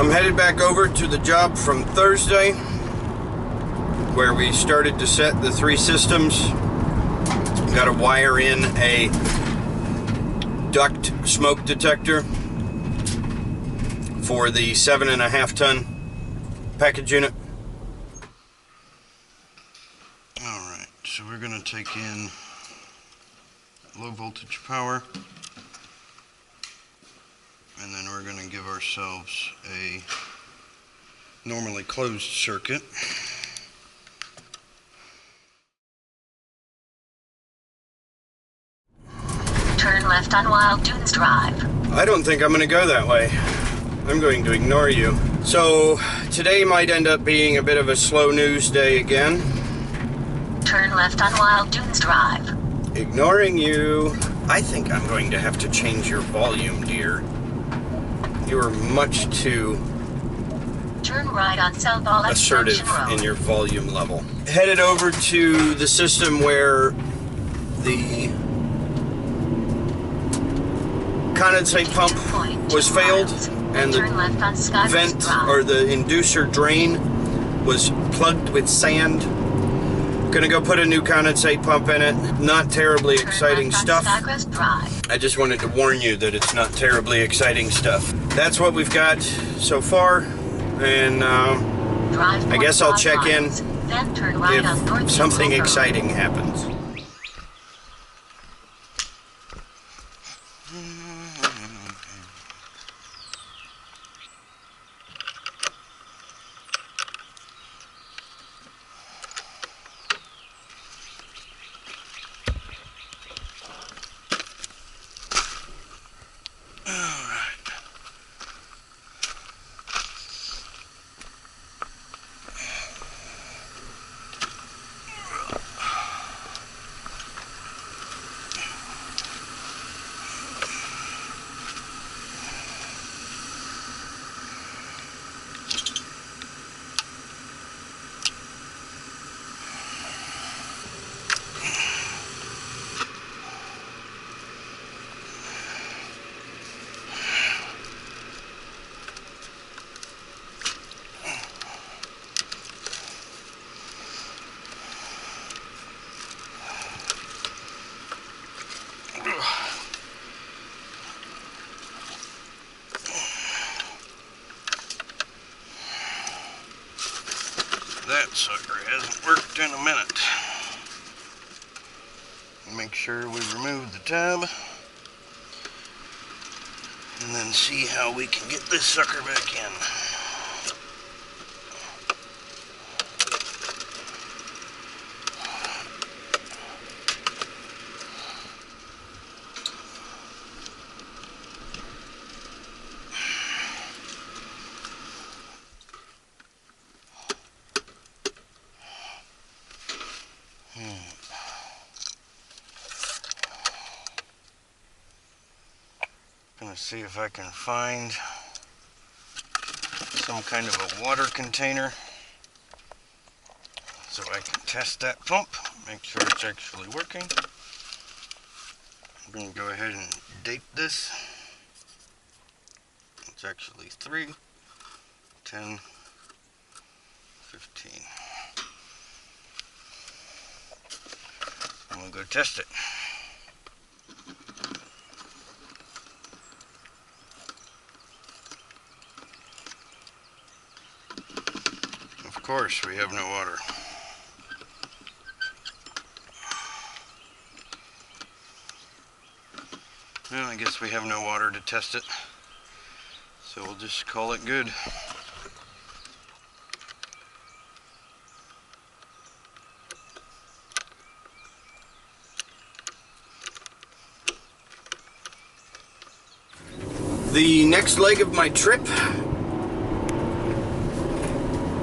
I'm headed back over to the job from Thursday, where we started to set the 3 systems. Got to wire in a duct smoke detector for the 7.5 ton package unit. Alright, so we're going to take in low voltage power, and then we're going to give ourselves a normally closed circuit. Turn left on Wild Dunes Drive. I don't think I'm going to go that way. I'm going to ignore you. So today might end up being a bit of a slow news day again. Turn left on Wild Dunes Drive. Ignoring you. I think I'm going to have to change your volume, dear. You're much too Turn right on South Ball assertive in your volume level. Headed over to the system where the condensate pump was failed and the vent or the inducer drain was plugged with sand. Gonna go put a new condensate pump in it. Not terribly exciting stuff. I just wanted to warn you that it's not terribly exciting stuff. That's what we've got so far, and I guess I'll check in if something exciting happens. That sucker hasn't worked in a minute. Make sure we remove the tab and then see how we can get this sucker back in. Gonna see if I can find some kind of a water container so I can test that pump, make sure it's actually working. I'm gonna go ahead and date this. It's actually 3, 10, 15. I'm gonna go test it. Of course, we have no water. Well, I guess we have no water to test it, so we'll just call it good. The next leg of my trip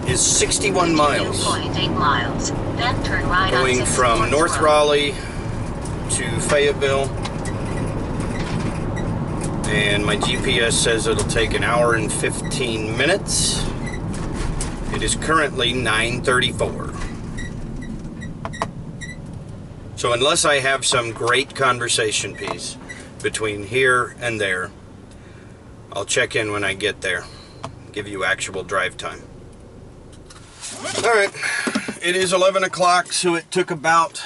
is 61 miles. 2.8 miles. Then turn right going from North Raleigh to Fayetteville. And my GPS says it'll take an hour and 15 minutes. It is currently 9:34. So unless I have some great conversation piece between here and there, I'll check in when I get there. give you actual drive time. Alright, it is 11 o'clock, so it took about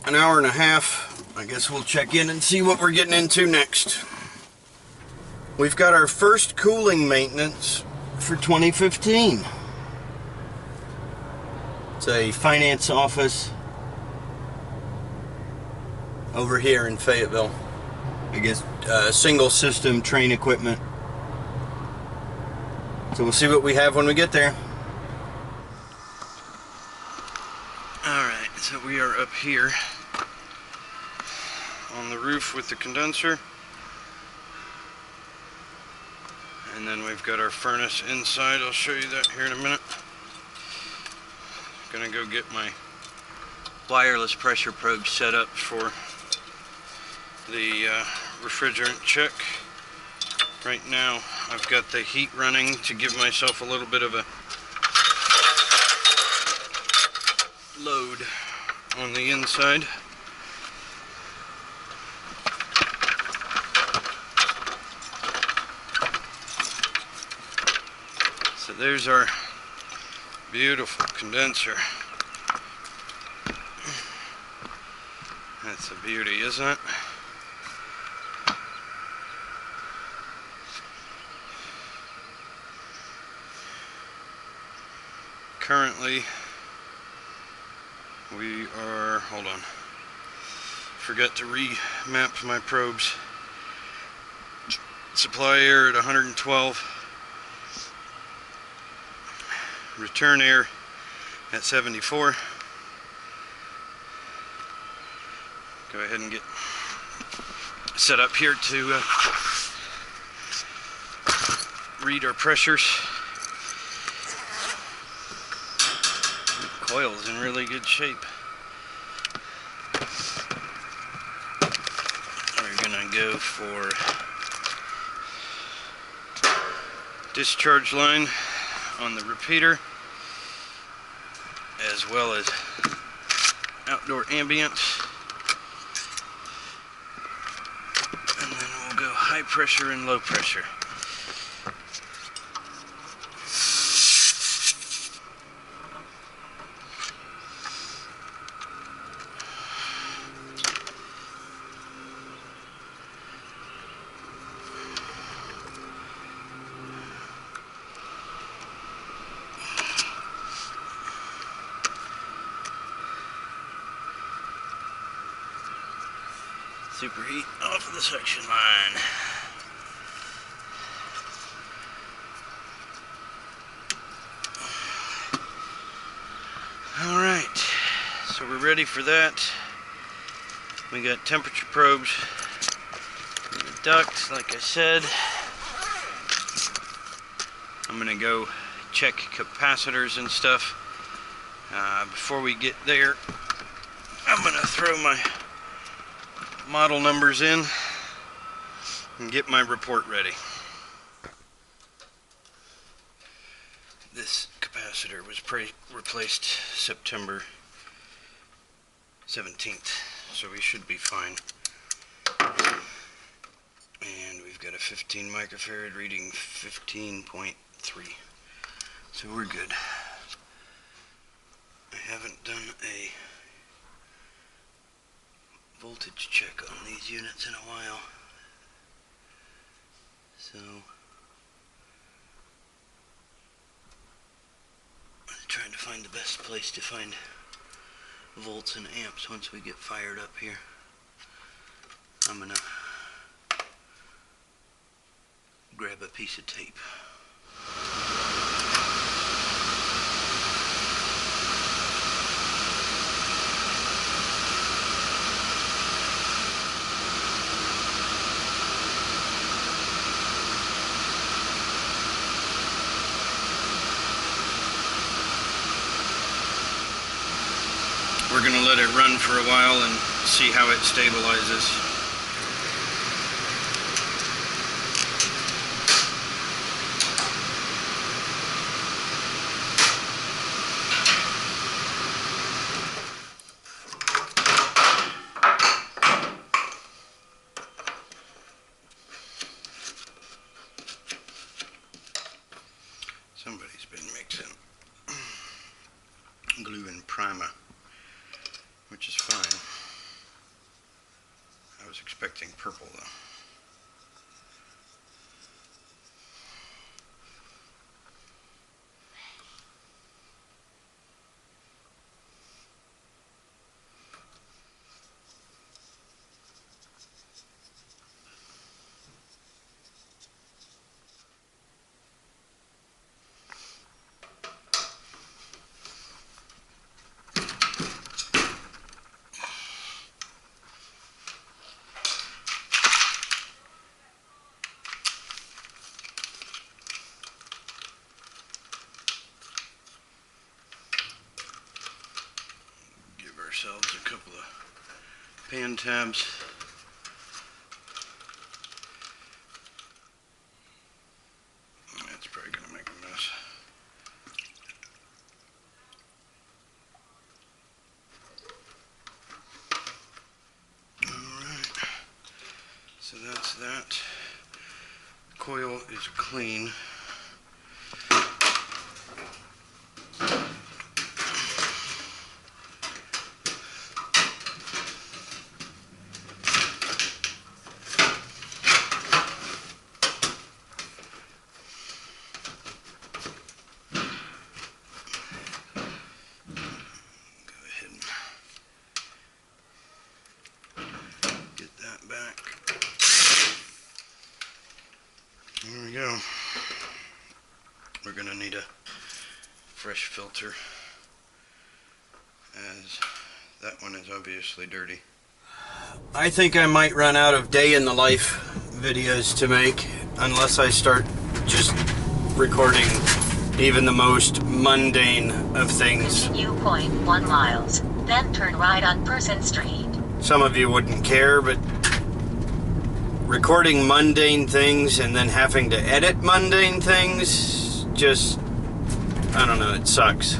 an hour and a half. I guess we'll check in and see what we're getting into next. We've got our first cooling maintenance for 2015. It's a finance office over here in Fayetteville. I guess single system Trane equipment. So we'll see what we have when we get there. Alright, so we are up here on the roof with the condenser. And then we've got our furnace inside. I'll show you that here in a minute. Gonna go get my wireless pressure probe set up for the refrigerant check. Right now I've got the heat running to give myself a little bit of a load on the inside. So there's our beautiful condenser. That's a beauty, isn't it? Currently, we are, hold on, forgot to remap my probes. Supply air at 112. Return air at 74. Go ahead and get set up here to read our pressures. The coil's in really good shape. We're gonna go for discharge line on the repeater, as well as outdoor ambient, and then we'll go high pressure and low pressure. Superheat off of the suction line. Alright, so we're ready for that. We got temperature probes in the ducts, like I said. I'm gonna go check capacitors and stuff. Before we get there, I'm gonna throw my model numbers in and get my report ready. This capacitor was replaced September 17th, so we should be fine. And we've got a 15 microfarad reading 15.3, so we're good. I haven't done a voltage check on these units in a while, so I'm trying to find the best place to find volts and amps once we get fired up here. I'm gonna grab a piece of tape. We're going to let it run for a while and see how it stabilizes. primer, which is fine. I was expecting purple though. Ourselves a couple of pan tabs. That's probably going to make a mess. Alright, so that's that. Coil is clean. There we go. We're going to need a fresh filter, as that one is obviously dirty. I think I might run out of day in the life videos to make unless I start just recording even the most mundane of things. Continue 0.1 miles, then turn right on Person Street. Some of you wouldn't care, but recording mundane things and then having to edit mundane things, just, I don't know, it sucks.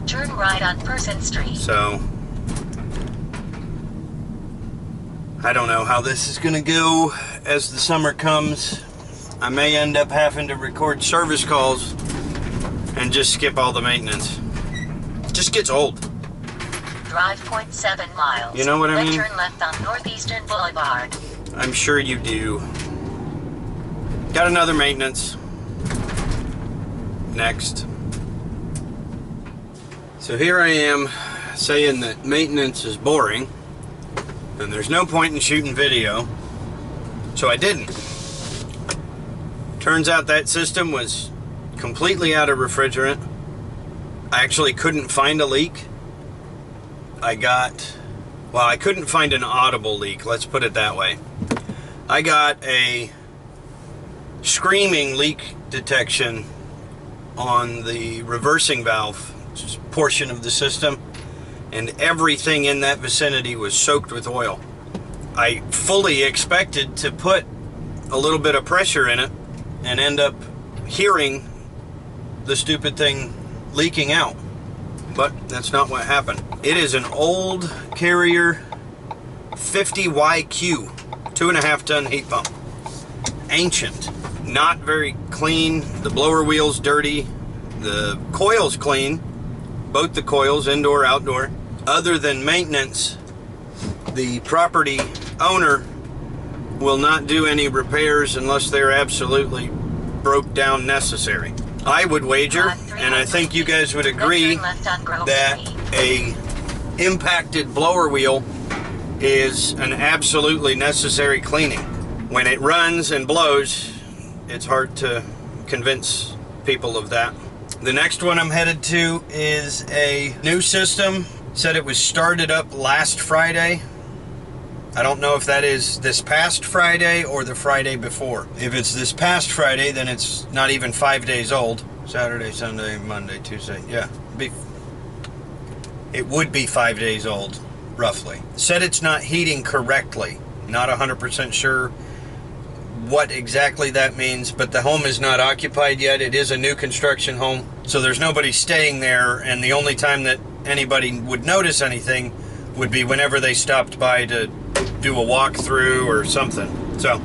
Turn right on Person Street. So, I don't know how this is gonna go as the summer comes. I may end up having to record service calls and just skip all the maintenance. It just gets old. Drive 0.7 miles. You know what I then mean? Turn left on Northeastern Boulevard. I'm sure you do. Got another maintenance. Next. So here I am saying that maintenance is boring and there's no point in shooting video. So I didn't. Turns out that system was completely out of refrigerant. I actually couldn't find a leak. I couldn't find an audible leak, let's put it that way. I got a screaming leak detection on the reversing valve portion of the system, and everything in that vicinity was soaked with oil. I fully expected to put a little bit of pressure in it and end up hearing the stupid thing leaking out. But that's not what happened. It is an old Carrier 50YQ 2.5 ton heat pump. Ancient, not very clean. The blower wheel's dirty. The coil's clean. Both the coils, indoor, outdoor. Other than maintenance, the property owner will not do any repairs unless they're absolutely broke down necessary. I would wager, and I think you guys would agree, that a impacted blower wheel is an absolutely necessary cleaning. When it runs and blows, it's hard to convince people of that. The next one I'm headed to is a new system. Said it was started up last Friday. I don't know if that is this past Friday or the Friday before. If it's this past Friday, then it's not even 5 days old. Saturday, Sunday, Monday, Tuesday. Yeah, it would be 5 days old, roughly. Said it's not heating correctly. Not 100% sure what exactly that means, but the home is not occupied yet. It is a new construction home, so there's nobody staying there, and the only time that anybody would notice anything would be whenever they stopped by to do a walkthrough or something. So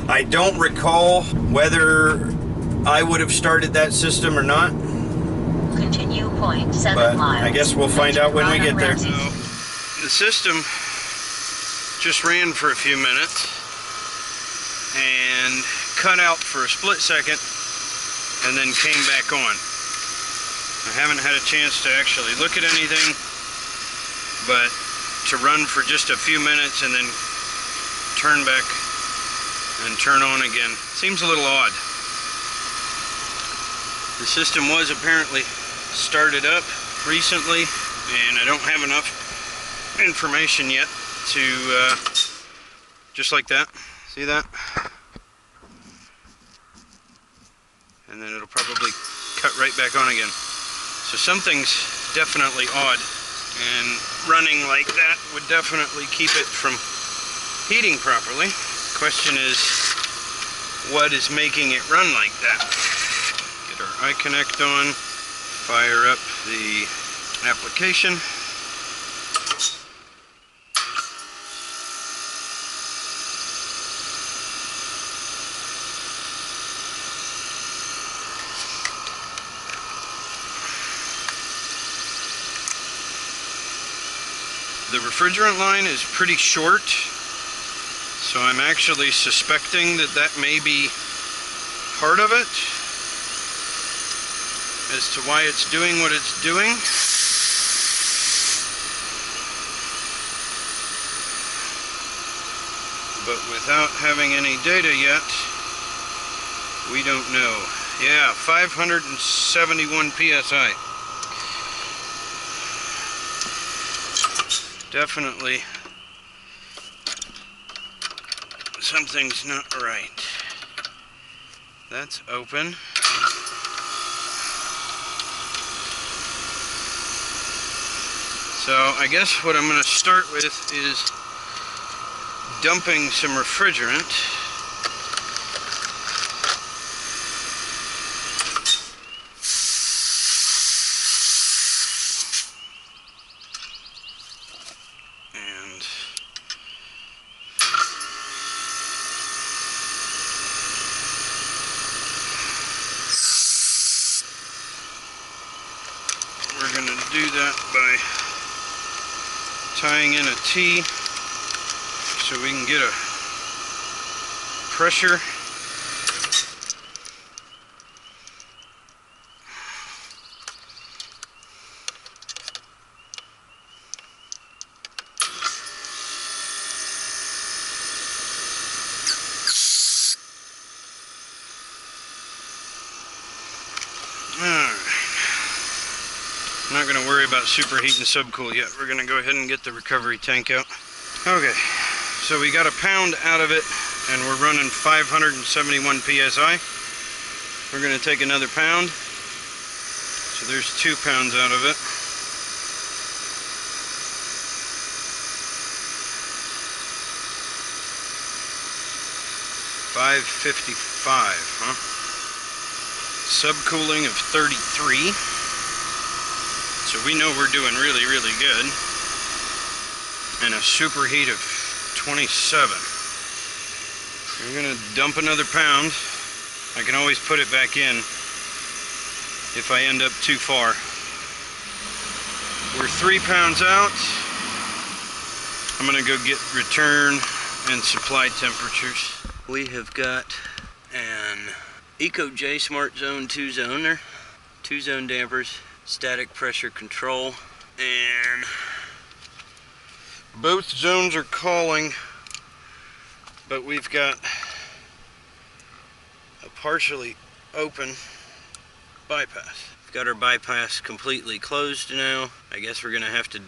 I don't recall whether I would have started that system or not. Continue 0.7 But miles. I guess we'll find out when we get there. So, the system just ran for a few minutes and cut out for a split second and then came back on. I haven't had a chance to actually look at anything, but to run for just a few minutes and then turn back and turn on again seems a little odd. The system was apparently started up recently, and I don't have enough information yet to just like that. See that? And then it'll probably cut right back on again. So something's definitely odd, and running like that would definitely keep it from heating properly. Question is, what is making it run like that? Get our iConnect on, fire up the application. The refrigerant line is pretty short, so I'm actually suspecting that that may be part of it as to why it's doing what it's doing. But without having any data yet, we don't know. Yeah, 571 psi. Definitely something's not right. That's open. So I guess what I'm going to start with is dumping some refrigerant. We're going to do that by tying in a T so we can get a pressure. I'm not going to worry about superheat and subcool yet. We're going to go ahead and get the recovery tank out. Okay, so we got a pound out of it, and we're running 571 psi. We're going to take another pound. So there's 2 pounds out of it. $555, huh? Subcooling of 33. So we know we're doing really, really good. And a superheat of 27. We're going to dump another pound. I can always put it back in if I end up too far. We're 3 pounds out. I'm going to go get return and supply temperatures. We have got an EcoJ Smart Zone 2-zoner, 2-zone dampers, static pressure control, and both zones are calling, but we've got a partially open bypass. We've got our bypass completely closed now. I guess we're gonna have to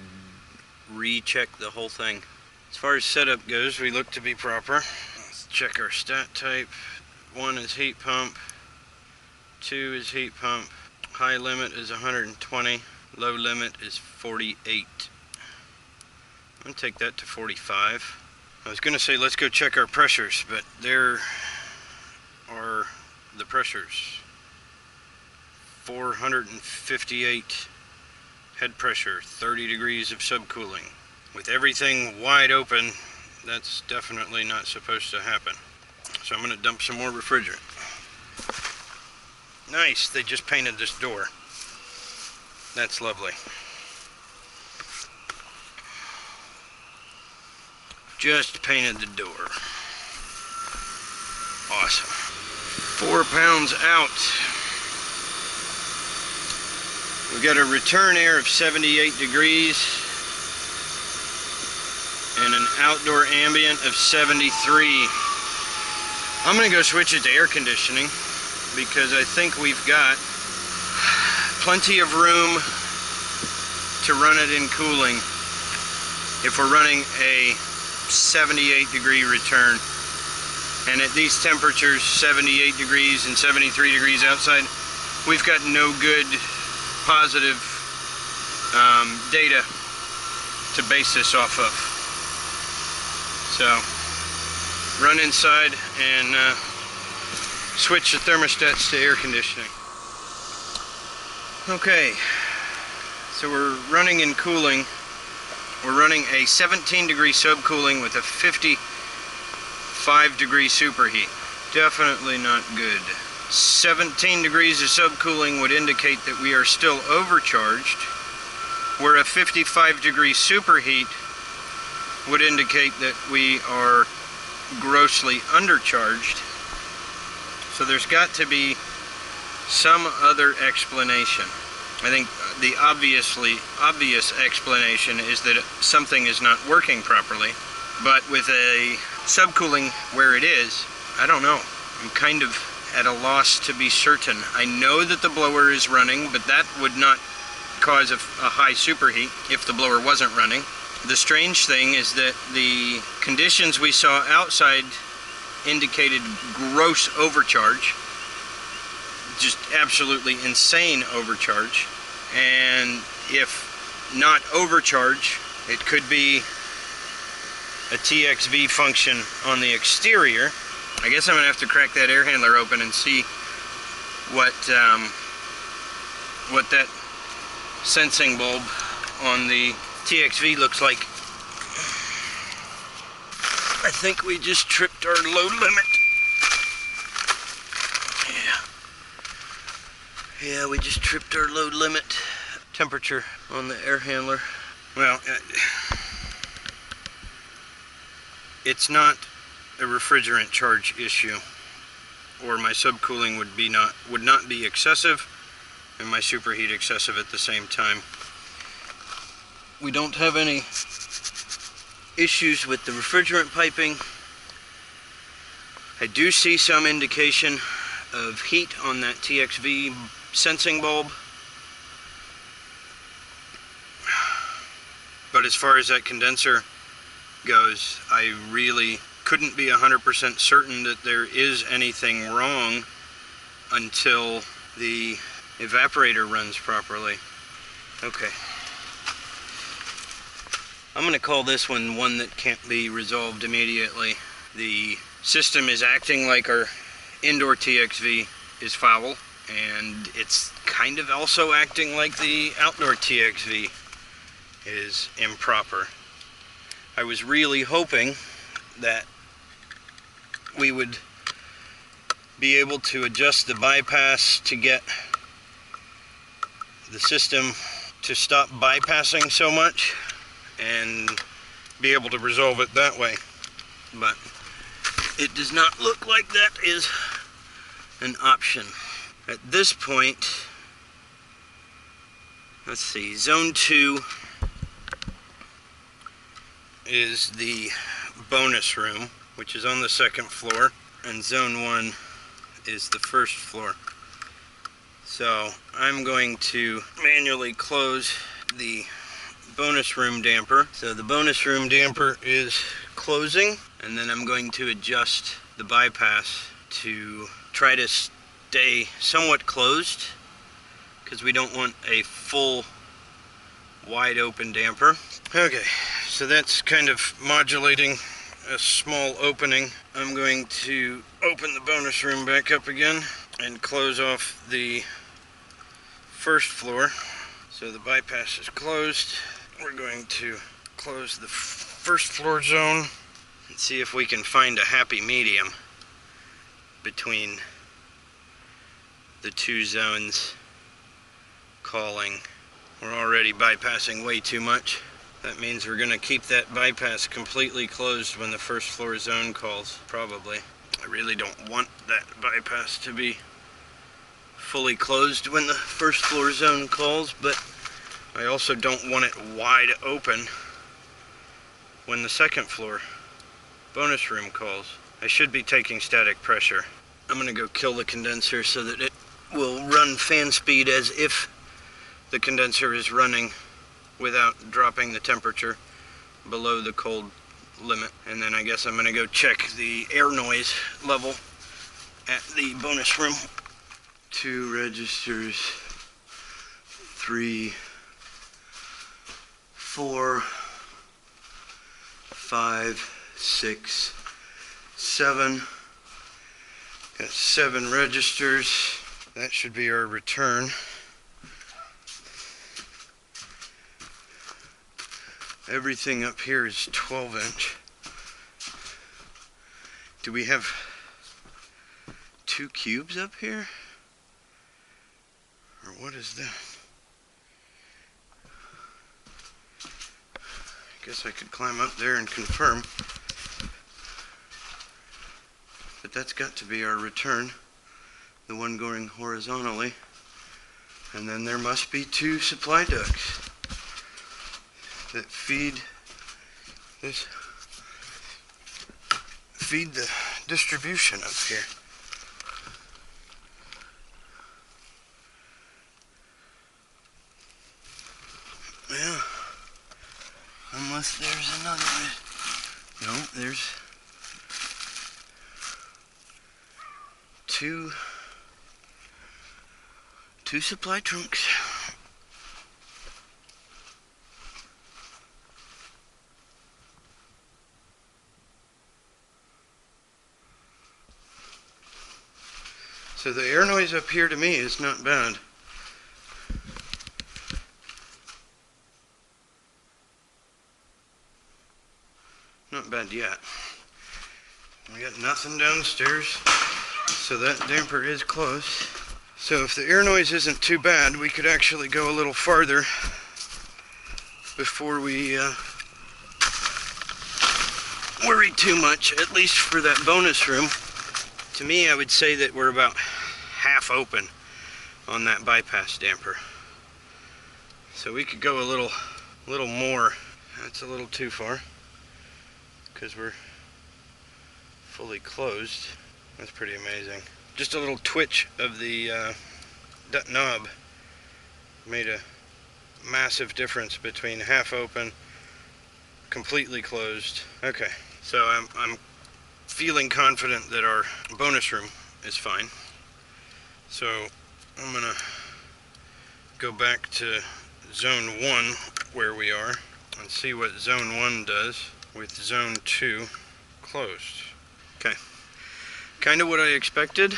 recheck the whole thing. As far as setup goes, we look to be proper. Let's check our stat type. 1 is heat pump, 2 is heat pump. High limit is 120, low limit is 48. I'm going to take that to 45. I was going to say let's go check our pressures, but there are the pressures. 458 head pressure, 30 degrees of subcooling. With everything wide open, that's definitely not supposed to happen. So I'm going to dump some more refrigerant. Nice, they just painted this door. That's lovely. Just painted the door. Awesome. 4 pounds out. We've got a return air of 78 degrees and an outdoor ambient of 73. I'm gonna go switch it to air conditioning because I think we've got plenty of room to run it in cooling if we're running a 78 degree return. And at these temperatures, 78 degrees and 73 degrees outside, we've got no good positive data to base this off of. So run inside and switch the thermostats to air conditioning. Okay, so we're running in cooling. We're running a 17 degree subcooling with a 55 degree superheat. Definitely not good. 17 degrees of subcooling would indicate that we are still overcharged, where a 55 degree superheat would indicate that we are grossly undercharged. So there's got to be some other explanation. I think the obvious explanation is that something is not working properly, but with a subcooling where it is, I don't know. I'm kind of at a loss to be certain. I know that the blower is running, but that would not cause a high superheat if the blower wasn't running. The strange thing is that the conditions we saw outside indicated gross overcharge, just absolutely insane overcharge. And if not overcharge, it could be a TXV function on the exterior. I guess I'm gonna have to crack that air handler open and see what that sensing bulb on the TXV looks like. I think we just tripped our load limit. Yeah, we just tripped our load limit temperature on the air handler. Well, it's not a refrigerant charge issue, or my subcooling would not be excessive and my superheat excessive at the same time. We don't have any issues with the refrigerant piping. I do see some indication of heat on that TXV sensing bulb, but as far as that condenser goes, I really couldn't be 100% certain that there is anything wrong until the evaporator runs properly. Okay. I'm going to call this one that can't be resolved immediately. The system is acting like our indoor TXV is foul, and it's kind of also acting like the outdoor TXV is improper. I was really hoping that we would be able to adjust the bypass to get the system to stop bypassing so much and be able to resolve it that way. But it does not look like that is an option. At this point, let's see, zone 2 is the bonus room, which is on the 2nd floor, and zone 1 is the 1st floor. So I'm going to manually close the bonus room damper. So the bonus room damper is closing, and then I'm going to adjust the bypass to try to stay somewhat closed, because we don't want a full wide open damper. Okay, so that's kind of modulating a small opening. I'm going to open the bonus room back up again and close off the 1st floor. So the bypass is closed. We're going to close the 1st floor zone and see if we can find a happy medium between the two zones calling We're already bypassing way too much. That means we're gonna keep that bypass completely closed when the first floor zone calls, probably. I really don't want that bypass to be fully closed when the first floor zone calls, but I also don't want it wide open when the second floor bonus room calls. I should be taking static pressure. I'm gonna go kill the condenser so that it will run fan speed as if the condenser is running without dropping the temperature below the cold limit. And then I guess I'm gonna go check the air noise level at the bonus room. 2 registers, 3, 4, 5, 6, 7. Got 7 registers. That should be our return. Everything up here is 12-inch. Do we have 2 cubes up here? Or what is that? I guess I could climb up there and confirm. But that's got to be our return. The one going horizontally. And then there must be 2 supply ducts that feed the distribution up here. Yeah. Unless there's another way. No, there's 2 supply trunks. So the air noise up here to me is not bad. Not bad yet. We got nothing downstairs, so that damper is close. So if the air noise isn't too bad, we could actually go a little farther before we worry too much, at least for that bonus room. To me, I would say that we're about half open on that bypass damper. So we could go a little more. That's a little too far because we're fully closed. That's pretty amazing. Just a little twitch of the knob made a massive difference between half open, completely closed. Okay, so I'm feeling confident that our bonus room is fine. So I'm gonna go back to zone 1 where we are and see what zone 1 does with zone 2 closed. Okay, kind of what I expected,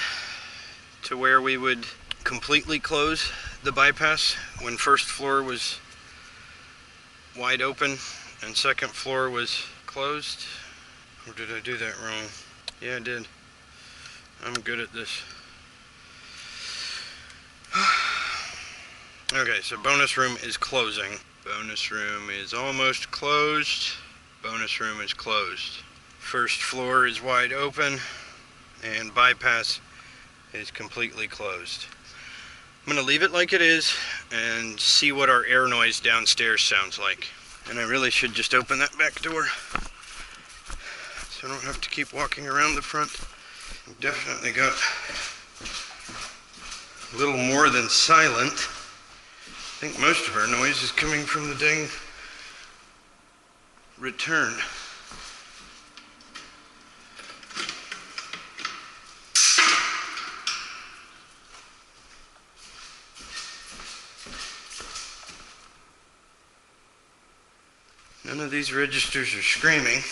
to where we would completely close the bypass when first floor was wide open and second floor was closed. Or did I do that wrong? Yeah, I did. I'm good at this. Okay, so bonus room is closing. Bonus room is almost closed. Bonus room is closed. First floor is wide open and bypass is completely closed. I'm gonna leave it like it is and see what our air noise downstairs sounds like. And I really should just open that back door so I don't have to keep walking around the front. We've definitely got a little more than silent. I think most of our noise is coming from the dang return. None of these registers are screaming.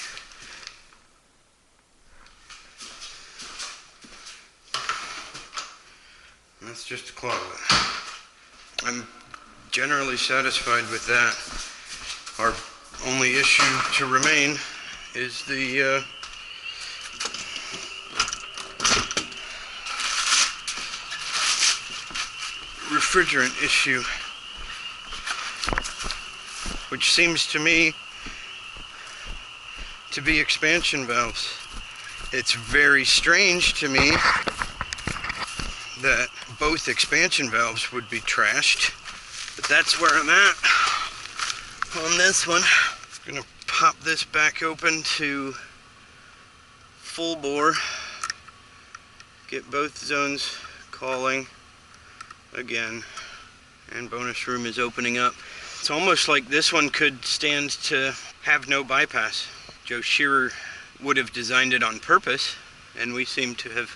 That's just a closet. I'm generally satisfied with that. Our only issue to remain is the refrigerant issue. which seems to me to be expansion valves. It's very strange to me that both expansion valves would be trashed, but that's where I'm at on this one. I'm gonna pop this back open to full bore, get both zones calling again, and bonus room is opening up. It's almost like this one could stand to have no bypass. Joe Shearer would have designed it on purpose, and we seem to have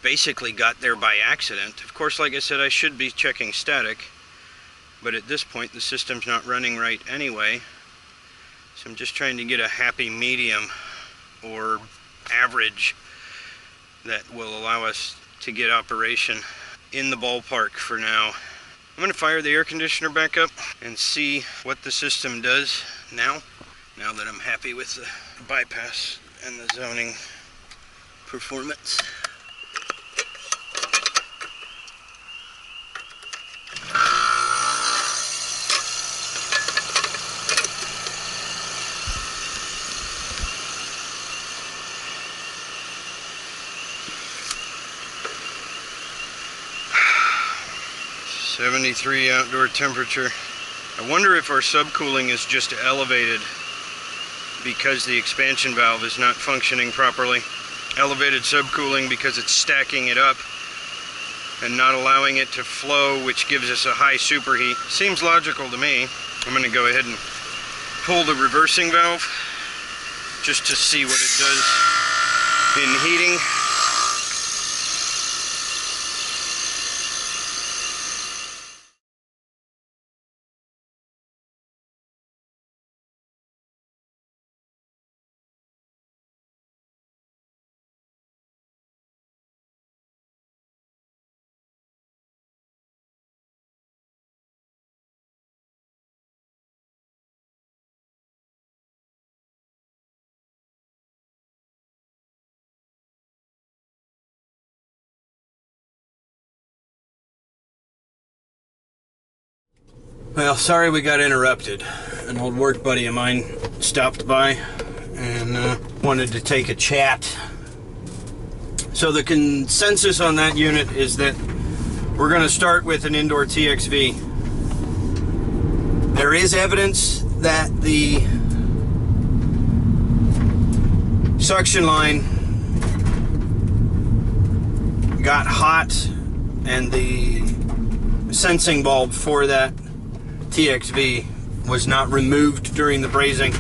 basically got there by accident. Of course, like I said, I should be checking static, but at this point the system's not running right anyway, so I'm just trying to get a happy medium or average that will allow us to get operation in the ballpark for now. I'm going to fire the air conditioner back up and see what the system does now that I'm happy with the bypass and the zoning performance. .73 outdoor temperature. I wonder if our subcooling is just elevated because the expansion valve is not functioning properly. Elevated subcooling because it's stacking it up and not allowing it to flow, which gives us a high superheat. Seems logical to me. I'm going to go ahead and pull the reversing valve just to see what it does in heating. Well, sorry we got interrupted. An old work buddy of mine stopped by and wanted to take a chat. So the consensus on that unit is that we're going to start with an indoor TXV. There is evidence that the suction line got hot and the sensing bulb for that TXV was not removed during the brazing.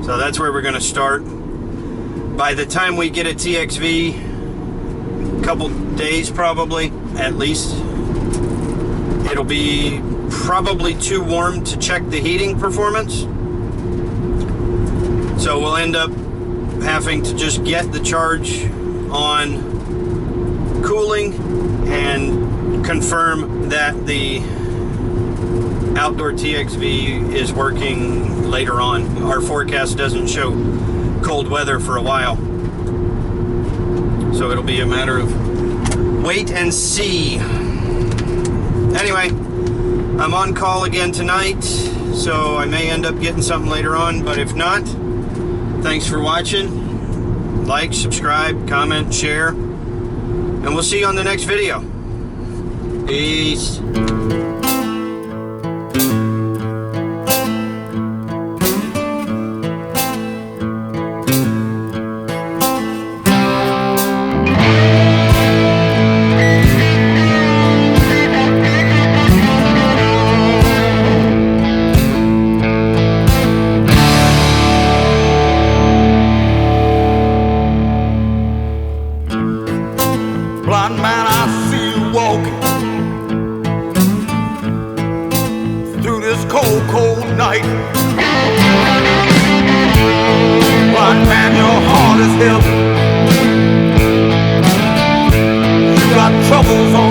So that's where we're going to start. By the time we get a TXV, a couple days probably, at least, it'll be probably too warm to check the heating performance. So we'll end up having to just get the charge on cooling and confirm that the outdoor TXV is working later on. Our forecast doesn't show cold weather for a while, so it'll be a matter of wait and see. Anyway, I'm on call again tonight, so I may end up getting something later on, but if not, thanks for watching. Like, subscribe, comment, share, and we'll see you on the next video. Peace. Blind man, I see you walking through this cold, cold night. Blind man, your heart is heavy. You got troubles on